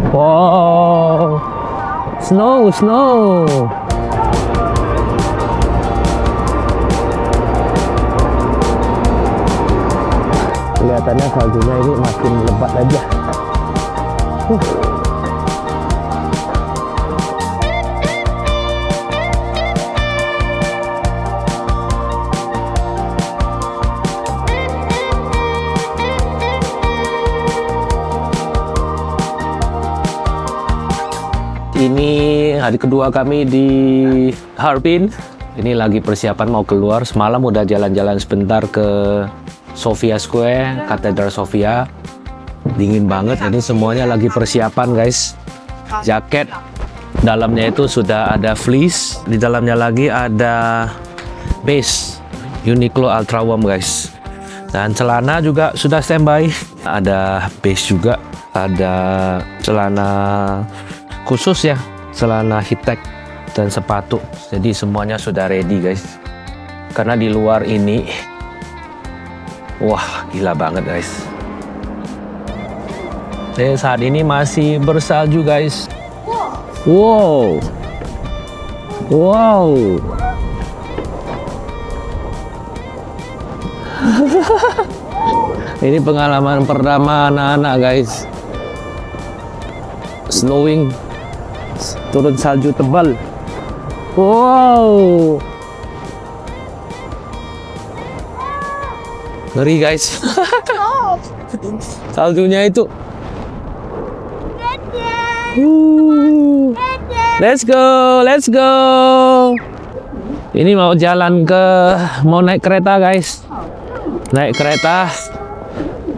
Wow, snow. Kelihatannya saljunya ini makin lebat aja. Ini hari kedua kami di Harbin. Ini lagi persiapan mau keluar. Semalam udah jalan-jalan sebentar ke Sofia Square, Katedral Sofia. Dingin banget. Ini semuanya lagi persiapan, guys. Jaket dalamnya itu sudah ada fleece. Di dalamnya lagi ada base Uniqlo Ultra Warm, guys. Dan celana juga sudah standby. Ada base juga. Ada celana khusus ya, celana heat-tech dan sepatu. Jadi semuanya sudah ready, guys. Karena di luar ini, wah gila banget, guys. Saat ini masih bersalju, guys. Wow. Ini pengalaman pertama anak-anak, guys. Snowing, turun salju tebal. Wow, ngeri, guys. Saljunya itu. Let's go. Ini mau naik kereta, guys. Naik kereta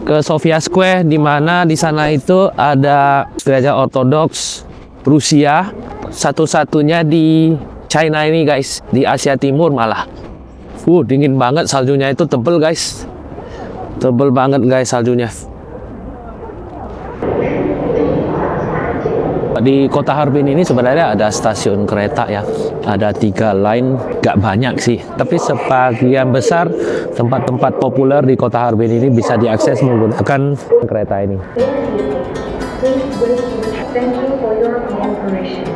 ke Sofia Square, di mana di sana itu ada gereja Ortodoks Rusia, satu-satunya di China ini, guys, di Asia Timur malah. Dingin banget, saljunya itu tebel, guys. Tebel banget, guys, saljunya. Di kota Harbin ini sebenarnya ada stasiun kereta ya. Ada 3 line, gak banyak sih. Tapi sebagian besar tempat-tempat populer di kota Harbin ini bisa diakses menggunakan kereta ini. Thank you for your cooperation.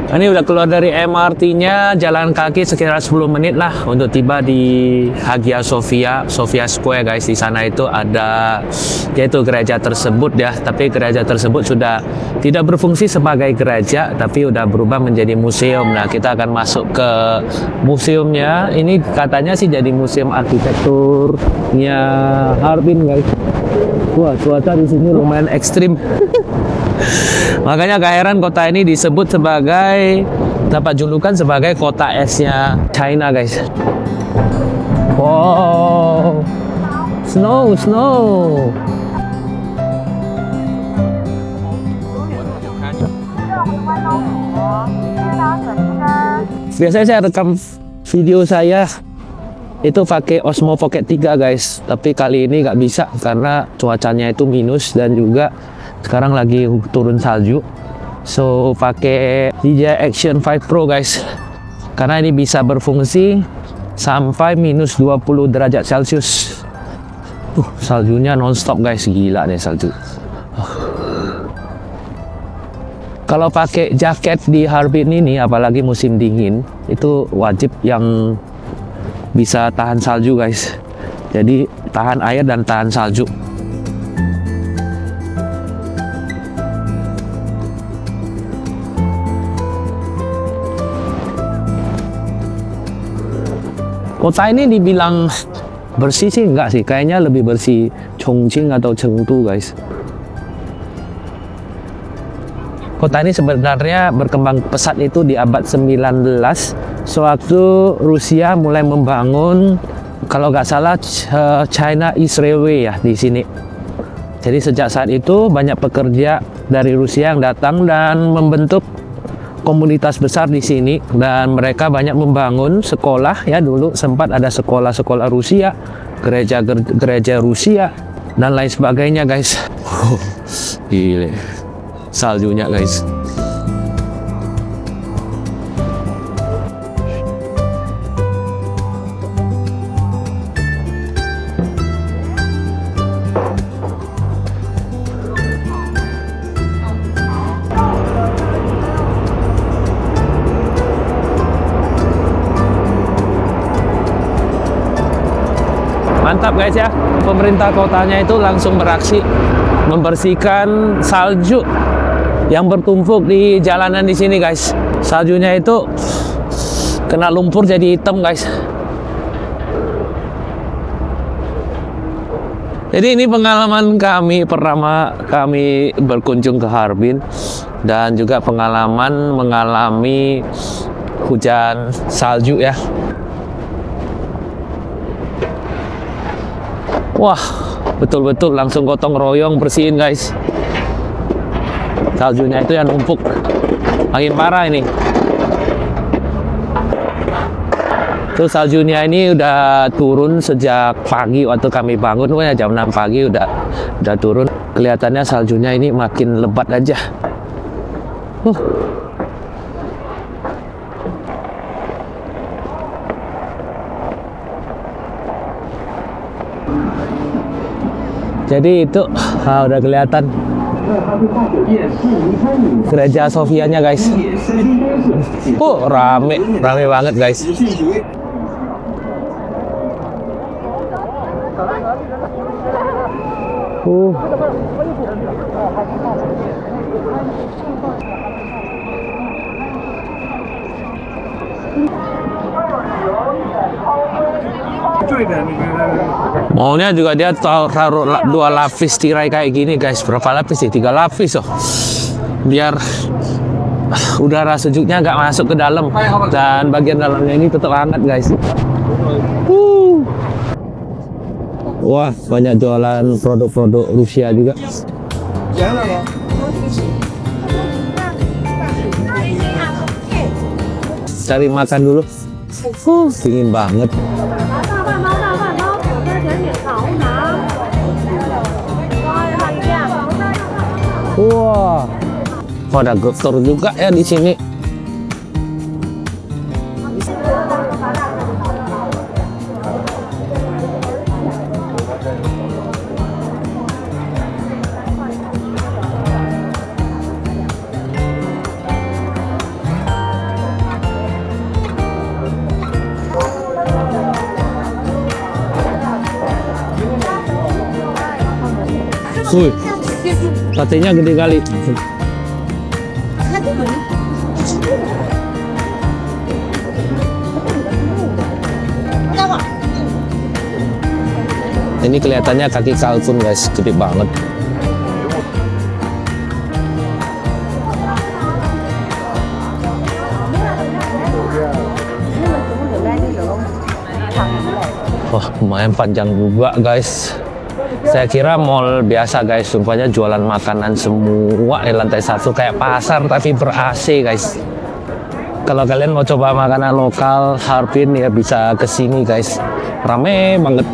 Ini udah keluar dari MRT-nya, jalan kaki sekitar 10 menit lah untuk tiba di Hagia Sophia Square, guys. Di sana itu ada yaitu gereja tersebut ya, tapi gereja tersebut sudah tidak berfungsi sebagai gereja, tapi udah berubah menjadi museum. Nah, kita akan masuk ke museumnya. Ini katanya sih jadi museum arsitekturnya Harbin, guys. Wah, cuaca di sini lumayan ekstrim. Makanya gak heran kota ini disebut sebagai, dapat julukan sebagai kota esnya China, guys. Wow, snow. Biasanya saya rekam video saya itu pakai Osmo Pocket 3, guys. Tapi kali ini nggak bisa karena cuacanya itu minus dan juga sekarang lagi turun salju. So pakai DJI Action 5 Pro, guys. Karena ini bisa berfungsi sampai minus 20 derajat Celcius. Saljunya non-stop, guys. Gila nih salju. Kalau pakai jaket di Harbin ini, apalagi musim dingin, itu wajib yang bisa tahan salju, guys. Jadi tahan air dan tahan salju. Kota ini dibilang bersih sih enggak sih, kayaknya lebih bersih Chongqing atau Chengdu, guys. Kota ini sebenarnya berkembang pesat itu di abad 19, sewaktu Rusia mulai membangun, kalau nggak salah, China East Railway ya di sini. Jadi sejak saat itu banyak pekerja dari Rusia yang datang dan membentuk komunitas besar di sini, dan mereka banyak membangun sekolah ya. Dulu sempat ada sekolah-sekolah Rusia, gereja Rusia dan lain sebagainya, guys. Gile. saljunya guys. Mantap guys ya, pemerintah kotanya itu langsung beraksi membersihkan salju yang bertumpuk di jalanan di sini guys. Saljunya itu kena lumpur jadi hitam guys. Jadi ini pengalaman kami pertama kami berkunjung ke Harbin dan juga pengalaman mengalami hujan salju ya. Wah, betul-betul langsung gotong royong bersihin guys. Saljunya itu yang numpuk, makin parah ini. Terus saljunya ini udah turun sejak pagi waktu kami bangun, jam 6 pagi udah turun. Kelihatannya saljunya ini makin lebat aja. Jadi itu udah kelihatan gereja Sofianya guys. Rame banget guys. Maunya juga dia taruh 2 lapis tirai kayak gini guys. Berapa lapis sih? 3 lapis biar udara sejuknya nggak masuk ke dalam dan bagian dalamnya ini tetap hangat guys. Wah, banyak jualan produk-produk Rusia juga. Cari makan dulu. Dingin banget. Wah, ada dokter juga ya di sini. Wih, satenya gede kali. Ini kelihatannya kaki kalkun guys, gede banget. Wah, lumayan panjang juga guys. Saya kira mall biasa guys, rupanya jualan makanan semua di lantai 1 kayak pasar tapi ber-AC guys. Kalau kalian mau coba makanan lokal Harbin ya bisa ke sini guys. Rame banget.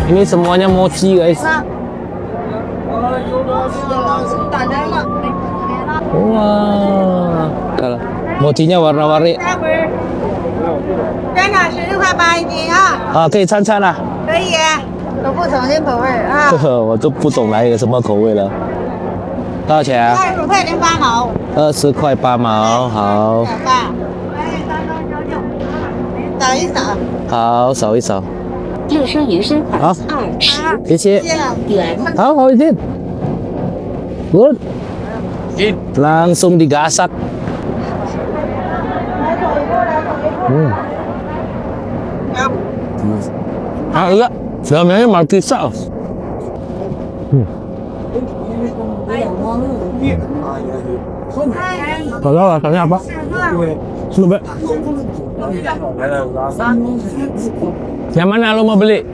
Ini semuanya mochi guys. Wah, mochinya warna-warni. 真的16块8一斤啊！可以掺掺啦。可以，有不同的口味啊。我都不懂来个什么口味了。多少钱啊20块零8毛。20块8毛，好。扫一扫。好，扫一扫。热身原身款好20谢谢。元。好，好izin. Good. Langsung digasak. Iya, dalamnya markisa. Kalau rasanya apa? Coba. Yang mana lo mau beli?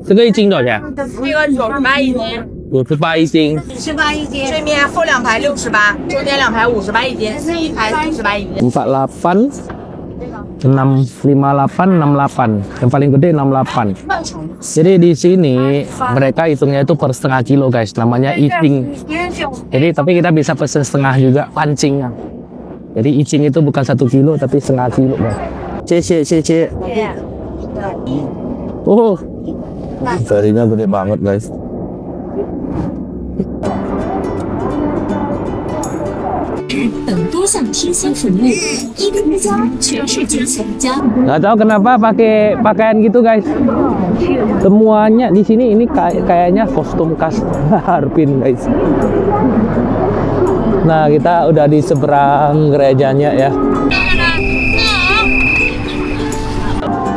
这个一斤多少钱？这个98一斤58一斤。 ，18一斤。对面后2排68，中间2排58一斤，1排48一斤。 48 658 68 yang paling gede 68. Jadi di sini mereka hitungnya itu per setengah kilo guys, namanya icing. Jadi tapi kita bisa pesen setengah juga pancingnya. Jadi icing itu bukan 1 kilo tapi setengah kilo guys. Cie. Oh, jarinya gede banget guys. Nggak tahu kenapa pakai pakaian gitu guys. Semuanya di sini ini kayaknya kostum khas Harbin guys. Nah kita udah di seberang gerejanya ya.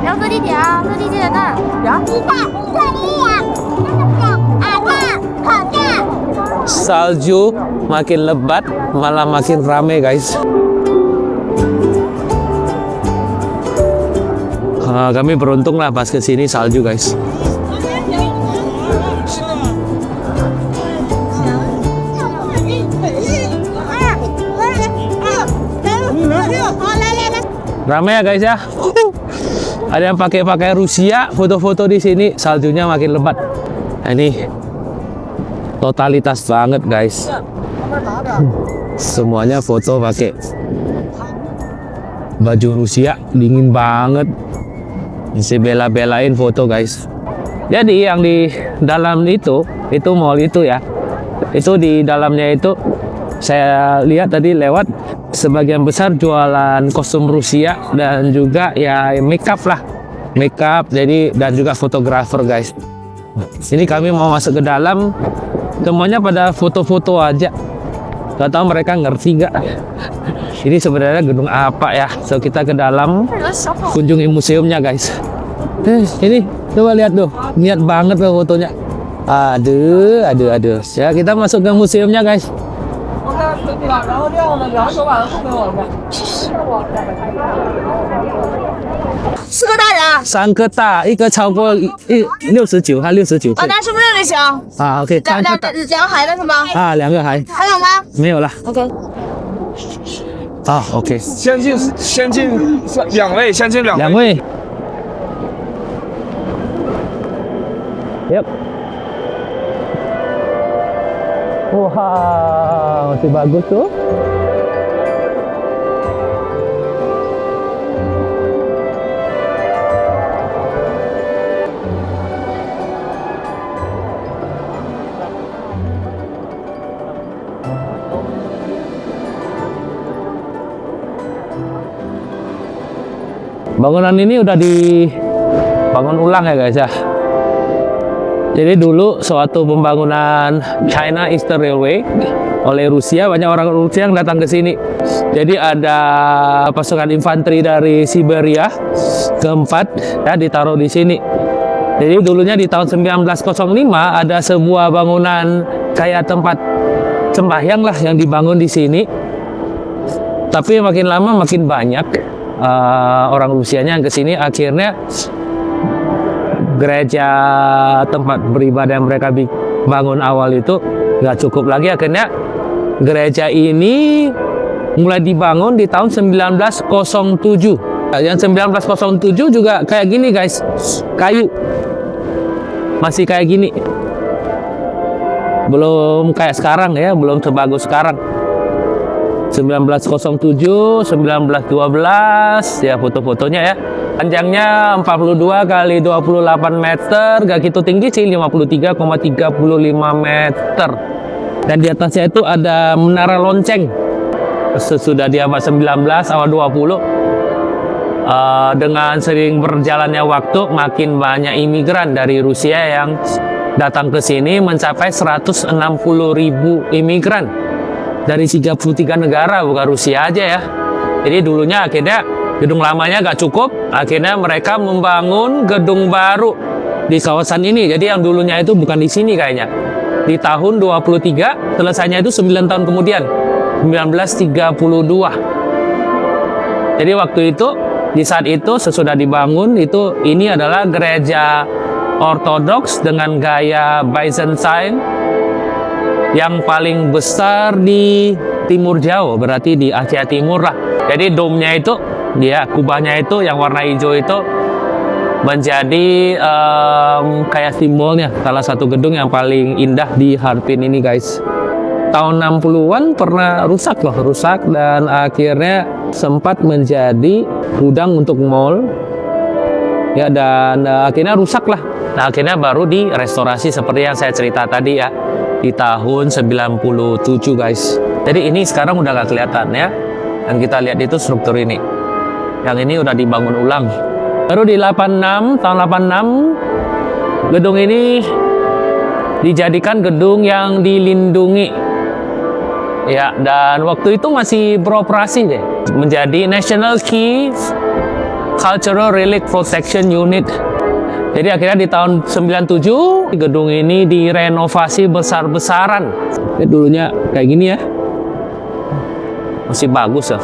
要坐地铁啊，坐地铁在那儿。Salju makin lebat malah makin rame guys. Kami beruntung lah pas kesini salju guys. Rame ya guys ya. Ada yang pakai Rusia, foto-foto di sini, saljunya makin lebat. Nah, ini totalitas banget guys. Semuanya foto pakai baju Rusia, dingin banget. Masih bela-belain foto guys. Jadi yang di dalam itu mall itu ya. Itu di dalamnya itu saya lihat tadi lewat sebagian besar jualan kostum Rusia dan juga ya makeup lah. Makeup jadi dan juga fotografer guys. Ini kami mau masuk ke dalam, semuanya pada foto-foto aja. Gak tahu mereka ngerti gak ini sebenarnya gedung apa ya. So kita ke dalam kunjungi museumnya guys. Ini coba lihat tuh, niat banget tuh fotonya. Aduh. Ya kita masuk ke museumnya guys. 4个大人， 3个大，一个超过69，还69岁。那是不是这行？啊，OK， 3个大两个孩子是吗？啊，2个还还有吗？没有了。 OK。啊，OK， 先进2位，先进2 2 位。 位。Yuk. Wah, masih bagus tuh. Bangunan ini udah dibangun ulang ya guys ya. Jadi dulu suatu pembangunan China Eastern Railway oleh Rusia, banyak orang Rusia yang datang ke sini. Jadi ada pasukan infanteri dari Siberia keempat ya ditaruh di sini. Jadi dulunya di tahun 1905 ada sebuah bangunan kayak tempat sembahyang lah yang dibangun di sini. Tapi makin lama makin banyak orang Rusianya yang ke sini, akhirnya gereja tempat beribadah yang mereka bangun awal itu nggak cukup lagi, akhirnya gereja ini mulai dibangun di tahun 1907. Yang 1907 juga kayak gini guys, kayu masih kayak gini, belum kayak sekarang ya, belum sebagus sekarang. 1907, 1912 ya foto-fotonya ya. Panjangnya 42 kali 28 meter, gak gitu tinggi sih, 53,35 meter. Dan di atasnya itu ada menara lonceng. Sesudah di abad 19, awal 20, dengan sering berjalannya waktu, makin banyak imigran dari Rusia yang datang ke sini, mencapai 160.000 imigran dari 33 negara, bukan Rusia aja ya. Jadi dulunya akhirnya gedung lamanya gak cukup, akhirnya mereka membangun gedung baru di kawasan ini. Jadi yang dulunya itu bukan di sini kayaknya. Di tahun 23, selesainya itu 9 tahun kemudian, 1932. Jadi waktu itu Di saat itu sesudah dibangun itu ini adalah gereja Ortodoks dengan gaya Byzantine yang paling besar di Timur Jauh, berarti di Asia Timur lah. Jadi domnya itu, dia kubahnya itu yang warna hijau itu menjadi kayak simbolnya salah satu gedung yang paling indah di Harbin ini guys. Tahun 60-an pernah rusak dan akhirnya sempat menjadi gudang untuk mall ya, dan akhirnya rusak lah. Nah, akhirnya baru direstorasi seperti yang saya cerita tadi ya, di tahun 97 guys. Jadi ini sekarang udah gak kelihatan ya, dan kita lihat itu struktur ini yang ini udah dibangun ulang. Baru di tahun 86 gedung ini dijadikan gedung yang dilindungi ya, dan waktu itu masih beroperasi deh, menjadi National Key Cultural Relic Protection Unit. Jadi akhirnya di tahun 97 gedung ini direnovasi besar-besaran. Dulunya kayak gini ya, masih bagus ya.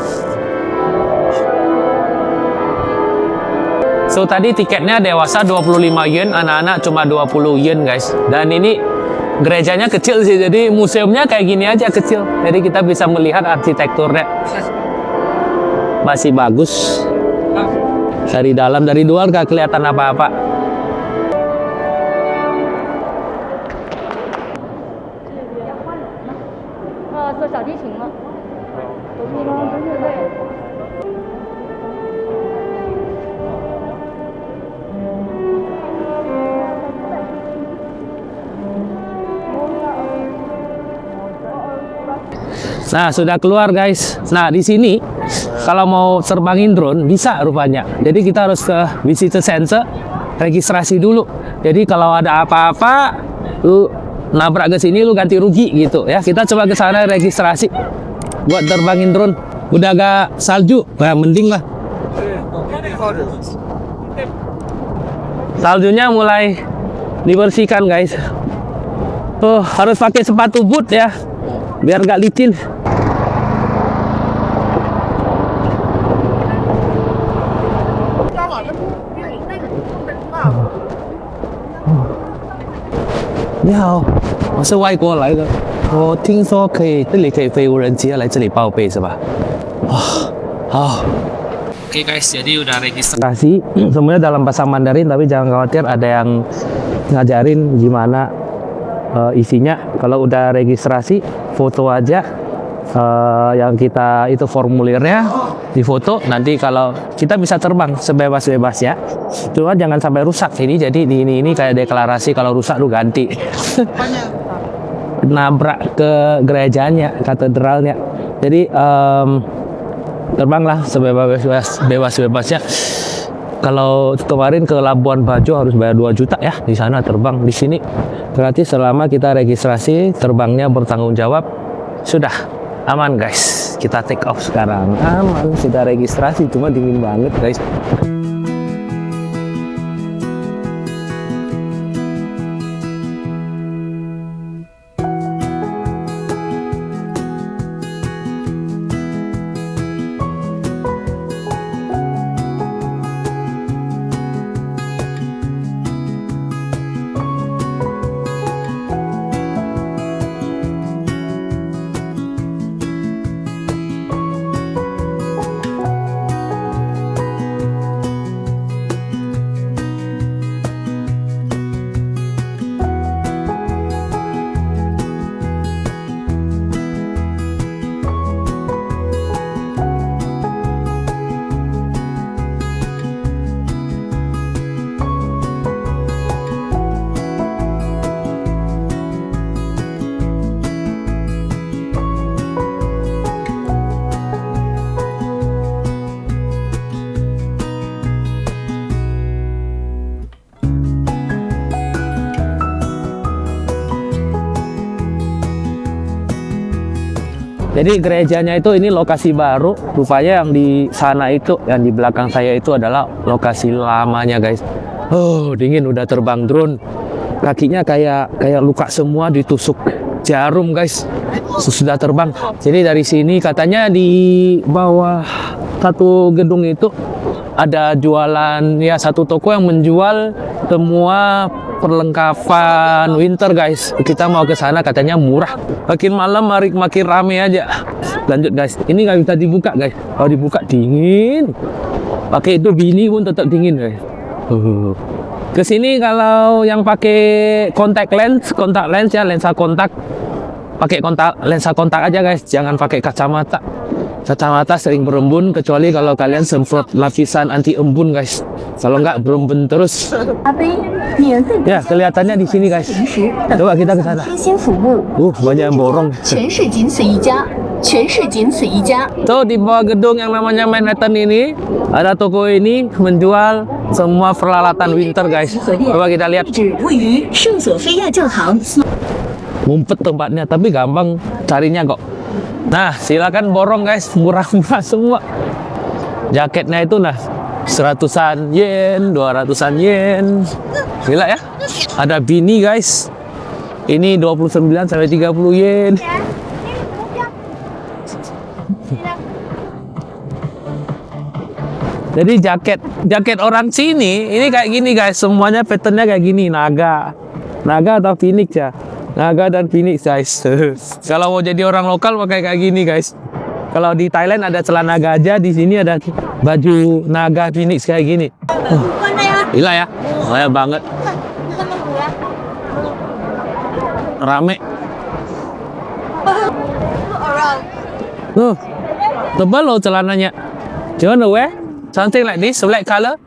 So tadi tiketnya dewasa 25 yen, anak-anak cuma 20 yen guys. Dan ini gerejanya kecil sih, jadi museumnya kayak gini aja kecil. Jadi kita bisa melihat arsitekturnya masih bagus. Dari dalam, dari luar gak kelihatan apa-apa. Nah, sudah keluar guys. Nah, di sini kalau mau terbangin drone bisa rupanya. Jadi kita harus ke visitor center, registrasi dulu. Jadi kalau ada apa-apa, lu nabrak ke sini lu ganti rugi gitu ya. Kita coba ke sana registrasi buat terbangin drone. Udah agak salju, nah mending lah. Saljunya mulai dibersihkan guys. Oh, harus pakai sepatu boot ya, biar gak licin. Ni好，我是外国来的。我听说这里可以飞无人机，要来这里报备是吧？好。Oke guys, jadi udah registrasi. Semuanya dalam bahasa Mandarin, tapi jangan khawatir, ada yang ngajarin gimana isinya. Kalau udah registrasi, foto aja yang kita itu formulirnya, difoto. Nanti kalau kita bisa terbang sebebas-bebasnya, cuma jangan sampai rusak. Ini jadi ini kayak deklarasi, kalau rusak lu ganti. Nabrak ke gerejanya, katedralnya. Jadi terbanglah sebebas-bebasnya. Kalau kemarin ke Labuan Bajo harus bayar 2 juta ya, di sana terbang. Di sini berarti selama kita registrasi, terbangnya bertanggung jawab. Sudah aman guys, kita take off sekarang. Aman, sudah registrasi, cuma dingin banget guys. Jadi gerejanya itu ini lokasi baru, rupanya yang di sana itu, yang di belakang saya itu adalah lokasi lamanya guys. Oh, dingin, udah terbang drone. Kakinya kayak luka semua, ditusuk jarum guys. Sudah terbang. Jadi dari sini katanya di bawah satu gedung itu ada jualan ya, satu toko yang menjual semua perlengkapan winter guys. Kita mau ke sana katanya murah. Makin malam makin rame aja. Lanjut guys. Ini nggak bisa dibuka guys. Kalau dibuka dingin. Pakai itu bini pun tetap dingin guys. Kesini kalau yang pakai kontak lens ya, lensa kontak. Pakai lensa kontak aja guys, jangan pakai kacamata. Kacamata sering berembun, kecuali kalau kalian semprot lapisan anti embun guys. Kalau nggak berembun terus. 咖啡，免费 Ya kelihatannya di sini guys. Coba kita ke sana. 贴心服务， Banyak yang borong. 全市仅此一家，全市仅此一家。 Tuh di bawah gedung yang namanya Manhattan ini ada toko ini menjual semua peralatan winter guys. Coba kita lihat. 址位于圣索菲亚教堂。 Ngumpet tempatnya, tapi gampang carinya kok. Nah, silakan borong guys, murah-murah semua. Jaketnya itu nah 100-an yen, 200-an yen. Gila ya. Ada bini guys. Ini 29 sampai 30 yen. Jadi jaket orang sini ini kayak gini guys, semuanya patternnya kayak gini, naga atau phoenix ya. Naga dan phoenix guys. Kalau mau jadi orang lokal pakai kayak gini guys. Kalau di Thailand ada celana gajah, di sini ada baju naga phoenix kayak gini. Gila ya, banyak banget. Rame. Tebal loh celananya. Jangan wear something like this, black color.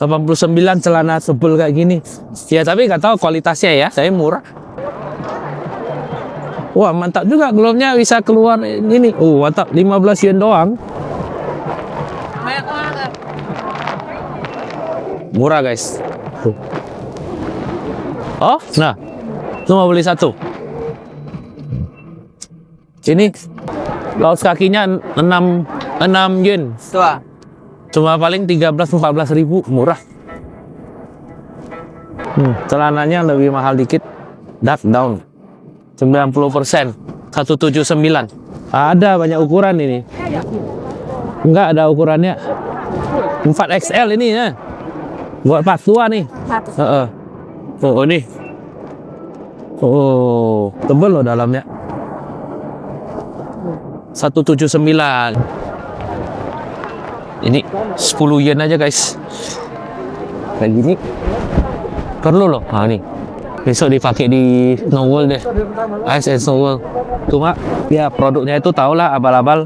89 celana sebel kayak gini. Ya tapi nggak tahu kualitasnya ya, saya murah. Wah mantap juga, glove-nya bisa keluar ini. Mantap, 15 yen doang. Murah guys. Oh, nah, itu mau beli satu. Ini kaos kakinya 6 yen. Cuma paling 13-14 ribu, murah. Celananya lebih mahal dikit. Dark down 90%, 179. Ada banyak ukuran ini. Enggak ada ukurannya. 4XL ini ya. Buat pas tua nih. Oh ini. Oh, tebel loh dalamnya. 179. Ini 10 yen aja guys. Kayak gini perlu loh. Nah nih, besok dipakai di Snow World deh, Ice and Snow World. Cuma ya produknya itu tau lah, abal-abal.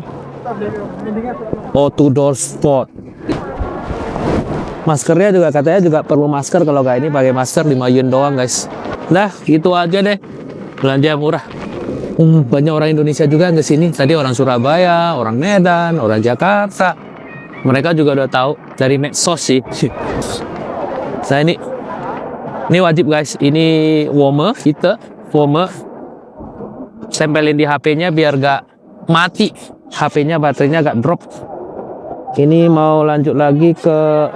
Outdoor sport. Maskernya juga katanya juga perlu masker. Kalau kayak ini pakai masker 5 yen doang guys. Nah gitu aja deh, belanja murah. Banyak orang Indonesia juga ke sini. Tadi orang Surabaya, orang Medan, orang Jakarta. Mereka juga udah tahu dari medsos sih. Saya ini wajib guys. Ini warmer, warmer. Tempelin di HP-nya biar gak mati. HP-nya baterainya gak drop. Ini mau lanjut lagi ke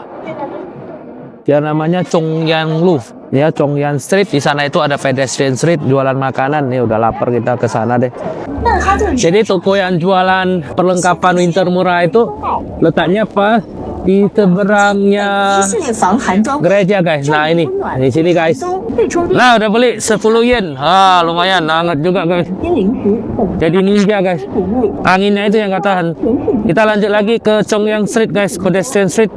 yang namanya Chongyanglu. Ya, Chongyan Street. Di sana itu ada pedestrian street, jualan makanan. Nih udah lapar, kita ke sana deh. Jadi toko yang jualan perlengkapan winter murah itu letaknya pas di seberangnya gereja guys. Nah ini di sini guys. Nah udah beli 10 yen. Lumayan, hangat juga guys. Jadi ninja guys. Anginnya itu yang gak tahan. Kita lanjut lagi ke Chongyang Street guys, pedestrian street.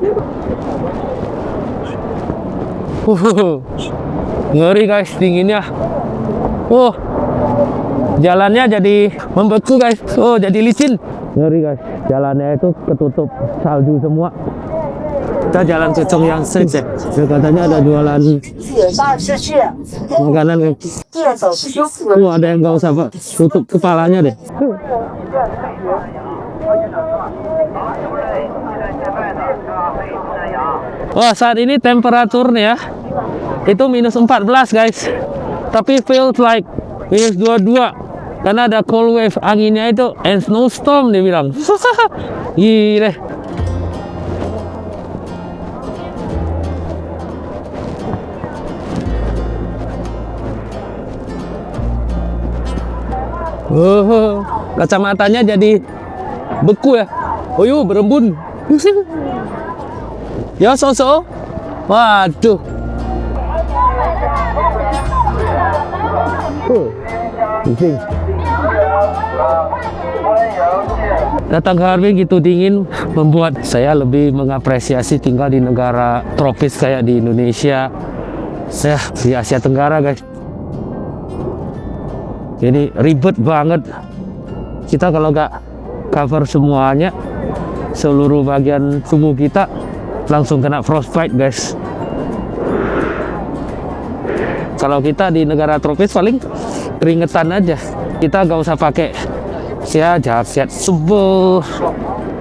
Ngeri guys, dinginnya. Jalannya jadi membeku guys. Jadi licin. Ngeri guys, jalannya itu ketutup salju semua. Kita jalan ke Chongyang Street deh. Katanya ada jualan makanan. Ada yang nggak usah tutup kepalanya deh. Wah, saat ini temperaturnya itu minus 14 guys. Tapi feels like minus 22. Karena ada cold wave, anginnya itu and snowstorm dia bilang. Gile. Kacamatanya jadi beku ya. Berembun. Ya, so. Waduh. Pusing. Datang ke Harbin gitu dingin membuat saya lebih mengapresiasi tinggal di negara tropis kayak di Indonesia, di Asia Tenggara, guys. Ini ribet banget. Kita kalau nggak cover semuanya, seluruh bagian tubuh kita langsung kena frostbite, guys. Kalau kita di negara tropis paling keringetan aja. Kita nggak usah pakai jaket tebal,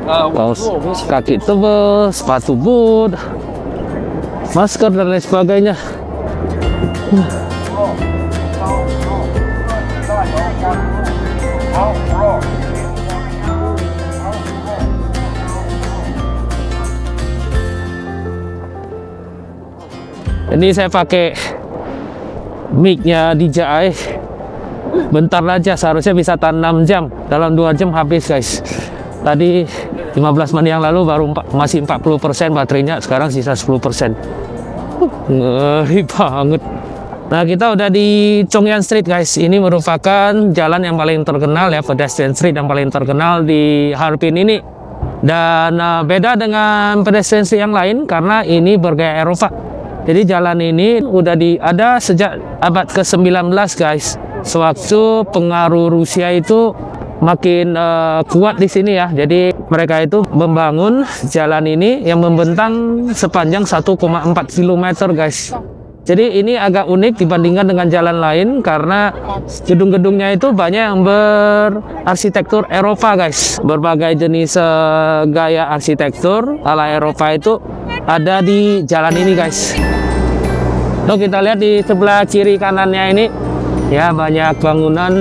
kaos kaki tebal, sepatu boot, masker dan lain sebagainya. Ini saya pakai mic-nya DJI. Bentar aja, seharusnya bisa tahan 6 jam. Dalam 2 jam habis, guys. Tadi 15 menit yang lalu baru masih 40% baterainya, sekarang sisa 10%. Ngeri banget. Nah, kita udah di Chongyan Street, guys. Ini merupakan jalan yang paling terkenal ya, pedestrian street yang paling terkenal di Harbin ini. Dan beda dengan pedestrian street yang lain karena ini bergaya Eropa. Jadi jalan ini udah ada sejak abad ke-19, guys. Sewaktu pengaruh Rusia itu makin kuat di sini ya. Jadi mereka itu membangun jalan ini yang membentang sepanjang 1,4 km, guys. Jadi ini agak unik dibandingkan dengan jalan lain karena gedung-gedungnya itu banyak yang berarsitektur Eropa, guys. Berbagai jenis gaya arsitektur ala Eropa itu ada di jalan ini, guys. Tuh, kita lihat di sebelah kiri kanannya ini ya, banyak bangunan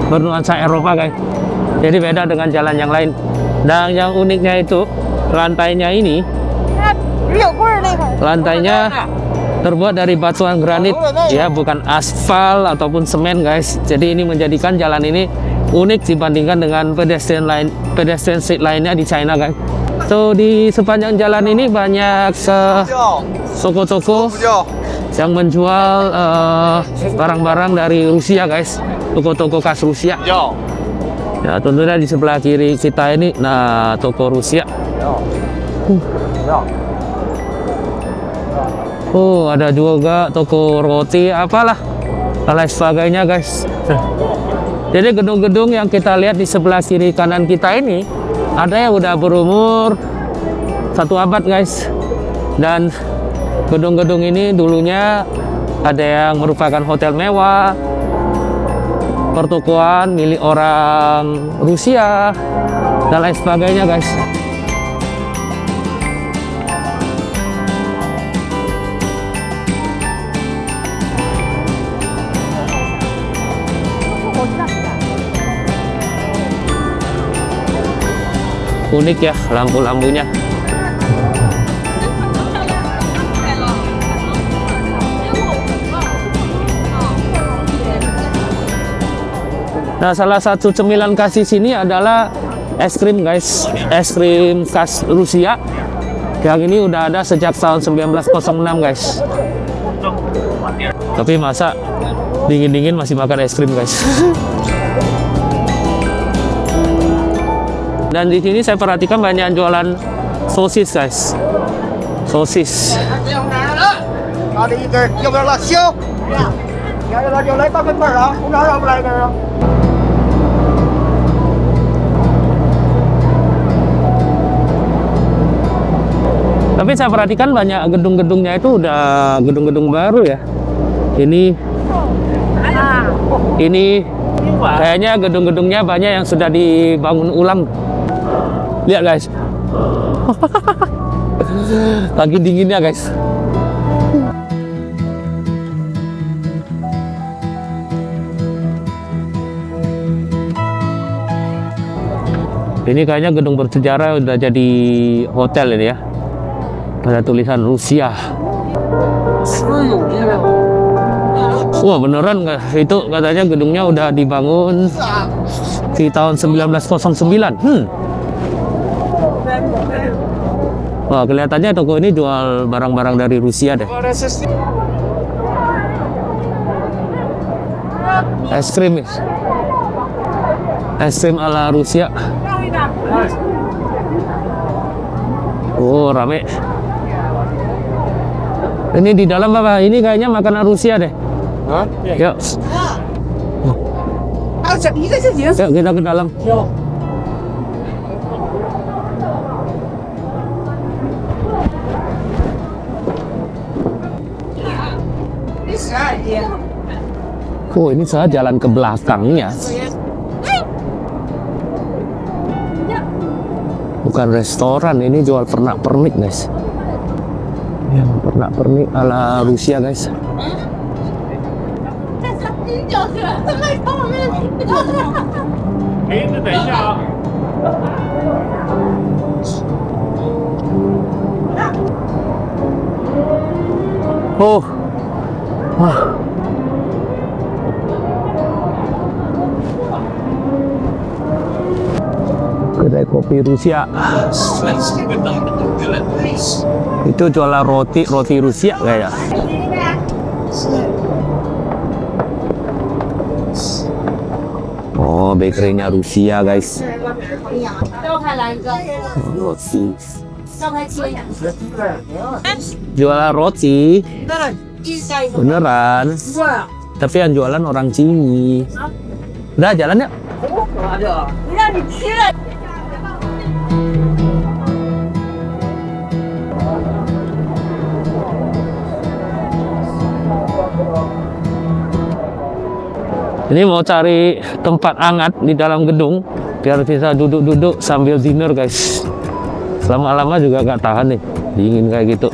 bernuansa Eropa, guys. Jadi beda dengan jalan yang lain. Dan yang uniknya itu lantainya ini, lantainya terbuat dari batuan granit ya, bukan aspal ataupun semen, guys. Jadi ini menjadikan jalan ini unik dibandingkan dengan pedestrian street lainnya di China, guys. So di sepanjang jalan ini banyak toko-toko yang menjual barang-barang dari Rusia, guys. Toko-toko khas Rusia. Ya, tentunya di sebelah kiri kita ini, nah, toko Rusia. Oh, ada juga toko roti, apalah, dan lain sebagainya, guys. Jadi gedung-gedung yang kita lihat di sebelah kiri kanan kita ini, ada yang udah berumur 1 abad, guys. Dan gedung-gedung ini dulunya ada yang merupakan hotel mewah, pertokoan milik orang Rusia, dan lain sebagainya, guys. Unik ya lampu-lampunya. Nah, salah satu cemilan khas di sini adalah es krim, guys. Es krim khas Rusia. Yang ini udah ada sejak tahun 1906, guys. Tapi masa dingin-dingin masih makan es krim, guys. Dan di sini saya perhatikan banyak yang jualan sosis, guys. Sosis. Tapi saya perhatikan banyak gedung-gedungnya itu udah gedung-gedung baru ya. Ini kayaknya gedung-gedungnya banyak yang sudah dibangun ulang. Lihat, guys. Lagi dinginnya, guys. Ini kayaknya gedung bersejarah udah jadi hotel ini ya. Ada tulisan Rusia. Wah, beneran nggak? Itu katanya gedungnya udah dibangun di tahun 1909. Wah, kelihatannya toko ini jual barang-barang dari Rusia deh. Es krim, es krim ala Rusia. Oh, rame. Ini di dalam apa? Ini kayaknya makanan Rusia deh. Hah? Yuk. Yuk kita ke dalam. Oh, ini saya jalan ke belakangnya. Bukan restoran, ini jual pernak-pernik, guys. Ya, pernak-pernik ala Rusia, guys. Oh, wah. Kedai kopi Rusia. Itu jualan roti Rusia kayak. Oh, bakerynya Rusia, guys. Roti. Jualan roti. Beneran. Tapi yang jualan orang Cina. Udah jalan ya? Ini mau cari tempat hangat di dalam gedung biar bisa duduk-duduk sambil dinner, guys. Lama-lama juga gak tahan nih, dingin kayak gitu.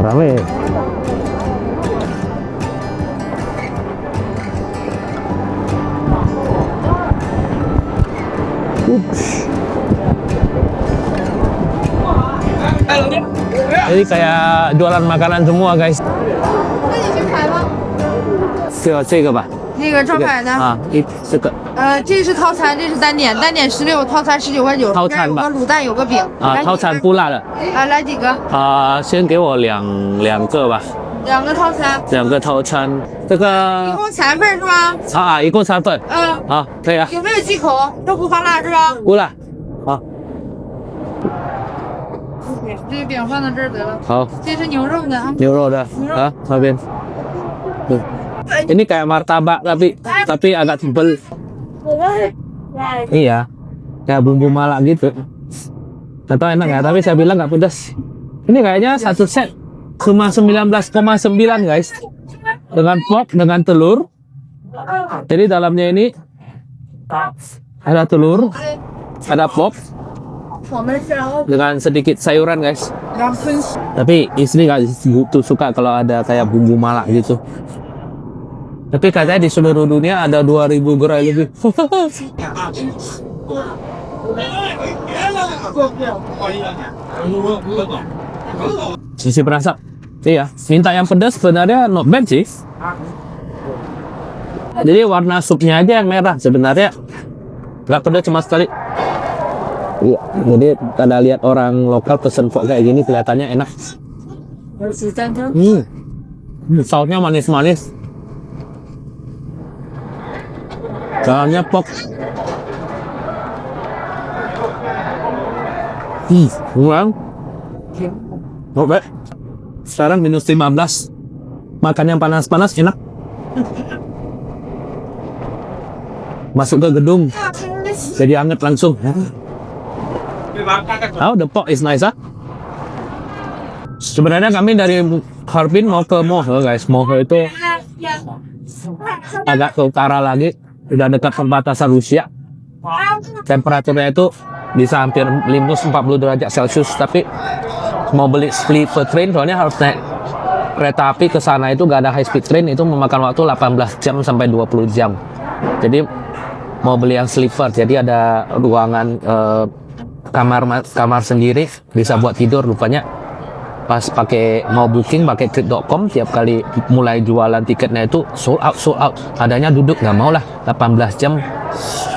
Rame. Jadi kayak jualan makanan semua, guys. 这个吧，那个招牌的，啊，这个这是套餐，这是单点，单点16，套餐19.9。套餐吧有个卤蛋，有个饼。啊，套餐不辣的来几个？啊，先给我两个吧， 2个套餐。两个套餐。这一个共3份是吗？啊，一共3份。好，可以啊，有没有忌口？都不放辣是吧？不辣。好，这个饼放到这儿得了。好，这是牛肉的啊。牛肉的啊，那边。Tuh. Ini kayak martabak tapi agak tebel. Iya, kayak bumbu malak gitu. Gak tau enak nggak? Tapi saya bilang nggak pedas. Ini kayaknya satu set cuma 19,9, guys. Dengan pork, dengan telur. Jadi dalamnya ini ada telur, ada pork, dengan sedikit sayuran, guys. Tapi istri nggak gitu suka kalau ada kayak bumbu malak gitu. Tapi katanya di seluruh dunia ada 2000 gerai lebih. Sisi perasaan. Iya, minta yang pedas sebenarnya not bad sih. Jadi warna supnya aja yang merah sebenarnya. Nggak pedas sama sekali. Iya, jadi kada lihat orang lokal pesen kok kayak gini kelihatannya enak. Sausnya manis-manis. Dalamnya pop. Kurang. Not bad. Sekarang minus 15. Makan yang panas-panas enak. Masuk ke gedung. Jadi hangat langsung. Oh, the pork is nice, ah. Sebenarnya kami dari Harbin mau ke Mohe, guys. Mohe itu agak ke utara lagi. Udah dekat perbatasan Rusia. Temperaturnya itu bisa hampir minus 40 derajat Celcius. Tapi mau beli sleeper train soalnya harus naik kereta api ke sana itu gak ada high speed train, itu memakan waktu 18 jam sampai 20 jam. Jadi mau beli yang sleeper, jadi ada ruangan kamar sendiri, bisa buat tidur. Rupanya pas mau booking pakai trip.com, tiap kali mulai jualan tiketnya itu sold out. Adanya duduk, nggak mau lah 18 jam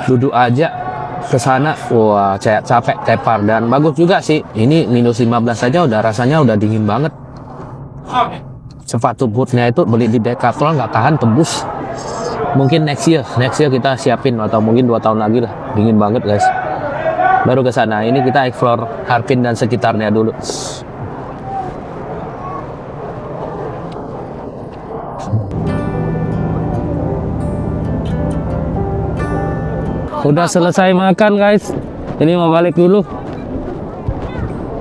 duduk aja ke sana. Wah, capek tepar. Dan bagus juga sih, ini minus 15 saja udah rasanya udah dingin banget. Sepatu bootnya itu beli di Decathlon nggak tahan, tembus. Mungkin next year kita siapin, atau mungkin 2 tahun lagi lah. Dingin banget guys, baru ke sana. Ini kita explore Harbin dan sekitarnya dulu. Udah selesai makan guys, ini mau balik dulu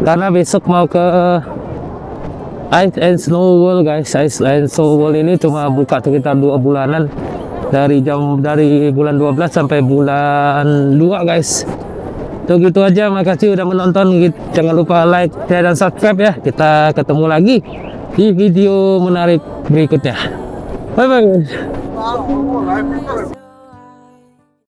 karena besok mau ke Ice and Snow World guys. Ice and Snow World ini cuma buka sekitar 2 bulanan, dari bulan 12 sampai bulan 2 guys. Tuh gitu aja, makasih udah menonton. Jangan lupa like, share, dan subscribe ya. Kita ketemu lagi di video menarik berikutnya. Bye bye.